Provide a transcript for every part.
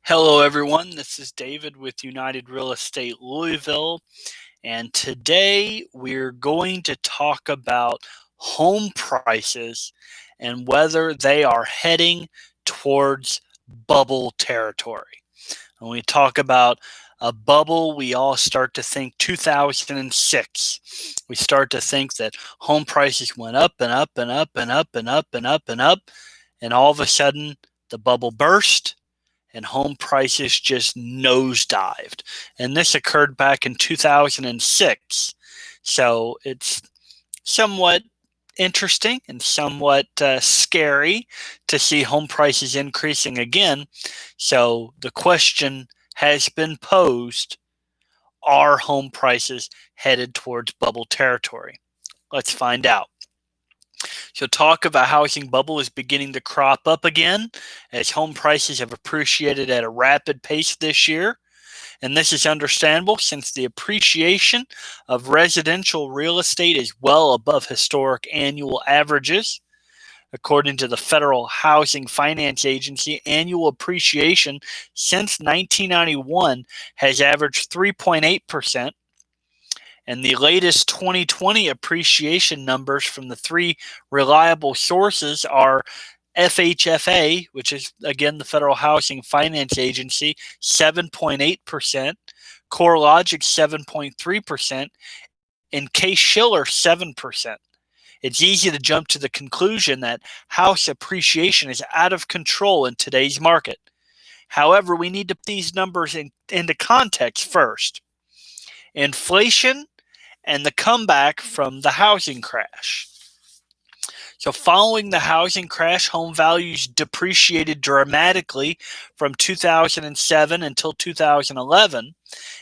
Hello, everyone. This is David with United Real Estate Louisville, and today we're going to talk about home prices and whether they are heading towards bubble territory. When we talk about a bubble, we all start to think 2006. We start to think that home prices went up and up and up and up and up and up and up, and all of a sudden the bubble burst and home prices just nosedived. And this occurred back in 2006. So it's somewhat interesting and somewhat scary to see home prices increasing again. So the question has been posed, are home prices headed towards bubble territory? Let's find out. So talk of a housing bubble is beginning to crop up again as home prices have appreciated at a rapid pace this year. And this is understandable since the appreciation of residential real estate is well above historic annual averages. According to the Federal Housing Finance Agency, annual appreciation since 1991 has averaged 3.8%. And the latest 2020 appreciation numbers from the three reliable sources are FHFA, which is, again, the Federal Housing Finance Agency, 7.8%, CoreLogic, 7.3%, and Case-Shiller, 7%. It's easy to jump to the conclusion that house appreciation is out of control in today's market. However, we need to put these numbers into context first. Inflation and the comeback from the housing crash. So following the housing crash, home values depreciated dramatically from 2007 until 2011,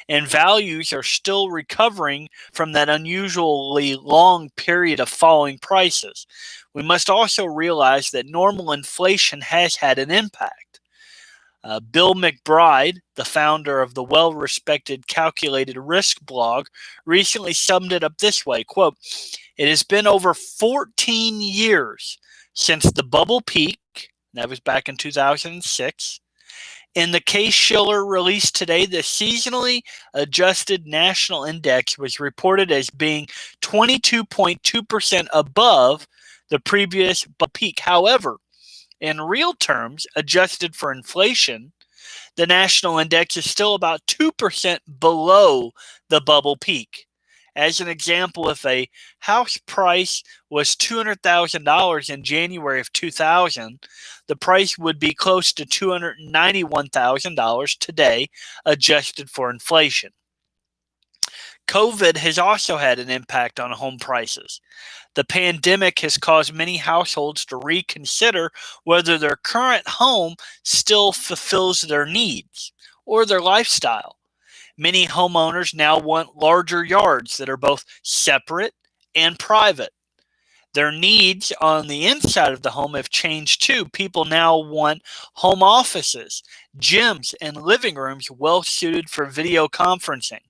and values are still recovering from that unusually long period of falling prices. We must also realize that normal inflation has had an impact. Bill McBride, the founder of the well-respected Calculated Risk blog, recently summed it up this way, quote, "It has been over 14 years since the bubble peak," that was back in 2006. In the Case-Shiller release today, the seasonally adjusted national index was reported as being 22.2% above the previous peak. However, in real terms, adjusted for inflation, the national index is still about 2% below the bubble peak. As an example, if a house price was $200,000 in January of 2000, the price would be close to $291,000 today, adjusted for inflation. COVID has also had an impact on home prices. The pandemic has caused many households to reconsider whether their current home still fulfills their needs or their lifestyle. Many homeowners now want larger yards that are both separate and private. Their needs on the inside of the home have changed too. People now want home offices, gyms, and living rooms well suited for video conferencing.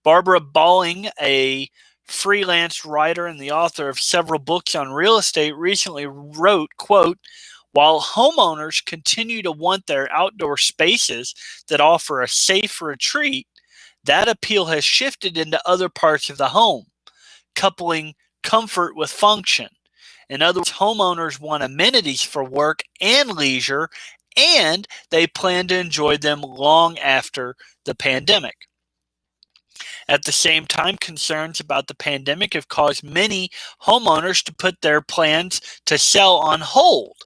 Barbara Balling, a freelance writer and the author of several books on real estate, recently wrote, quote, "While homeowners continue to want their outdoor spaces that offer a safe retreat, that appeal has shifted into other parts of the home, coupling comfort with function. In other words, homeowners want amenities for work and leisure, and they plan to enjoy them long after the pandemic." At the same time, concerns about the pandemic have caused many homeowners to put their plans to sell on hold.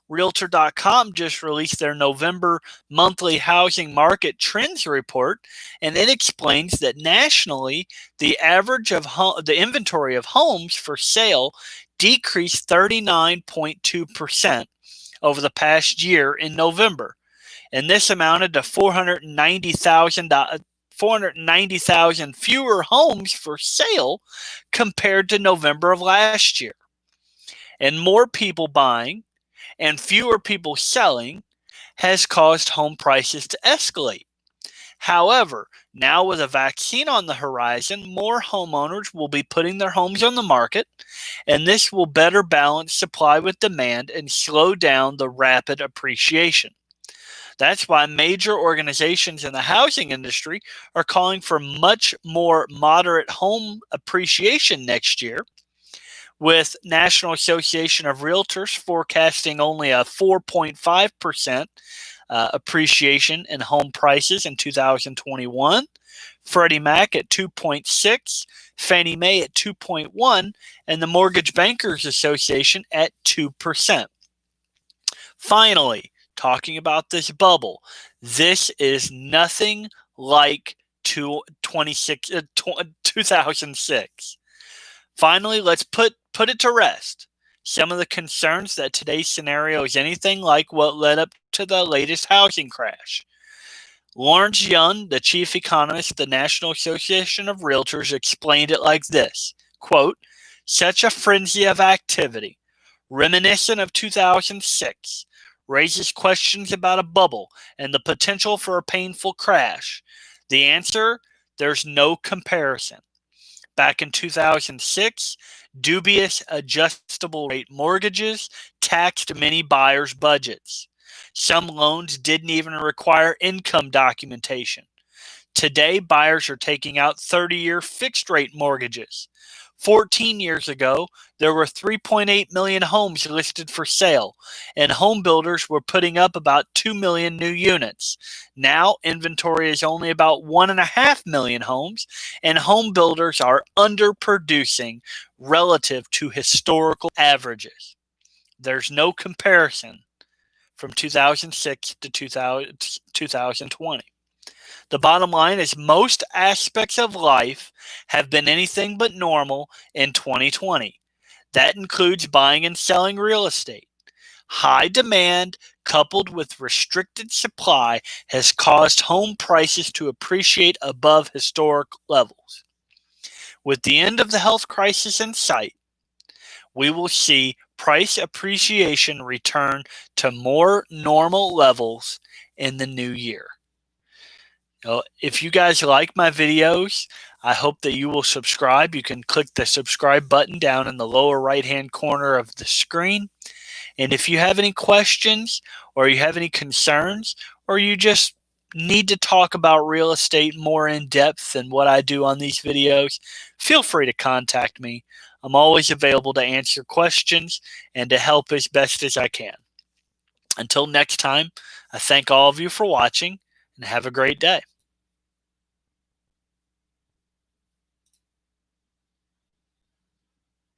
Realtor.com just released their November monthly housing market trends report, and it explains that nationally, the average of the inventory of homes for sale decreased 39.2% over the past year in November, and this amounted to 490,000 fewer homes for sale compared to November of last year. And more people buying and fewer people selling has caused home prices to escalate. However, now with a vaccine on the horizon, more homeowners will be putting their homes on the market, and this will better balance supply with demand and slow down the rapid appreciation. That's why major organizations in the housing industry are calling for much more moderate home appreciation next year, with National Association of Realtors forecasting only a 4.5% appreciation in home prices in 2021, Freddie Mac at 2.6, Fannie Mae at 2.1, and the Mortgage Bankers Association at 2%. Finally, talking about this bubble, this is nothing like 2006. Finally, let's put it to rest. Some of the concerns that today's scenario is anything like what led up to the latest housing crash. Lawrence Young, the chief economist of the National Association of Realtors, explained it like this, quote, "Such a frenzy of activity, reminiscent of 2006, raises questions about a bubble and the potential for a painful crash. The answer, there's no comparison. Back in 2006, dubious adjustable rate mortgages taxed many buyers' budgets. Some loans didn't even require income documentation. Today, buyers are taking out 30-year fixed-rate mortgages. 14 years ago, there were 3.8 million homes listed for sale, and home builders were putting up about 2 million new units. Now, inventory is only about 1.5 million homes, and home builders are underproducing relative to historical averages. There's no comparison from 2006 to 2020. The bottom line is most aspects of life have been anything but normal in 2020. That includes buying and selling real estate. High demand coupled with restricted supply has caused home prices to appreciate above historic levels. With the end of the health crisis in sight, we will see price appreciation return to more normal levels in the new year. If you guys like my videos, I hope that you will subscribe. You can click the subscribe button down in the lower right-hand corner of the screen. And if you have any questions or you have any concerns or you just need to talk about real estate more in depth than what I do on these videos, feel free to contact me. I'm always available to answer questions and to help as best as I can. Until next time, I thank all of you for watching and have a great day.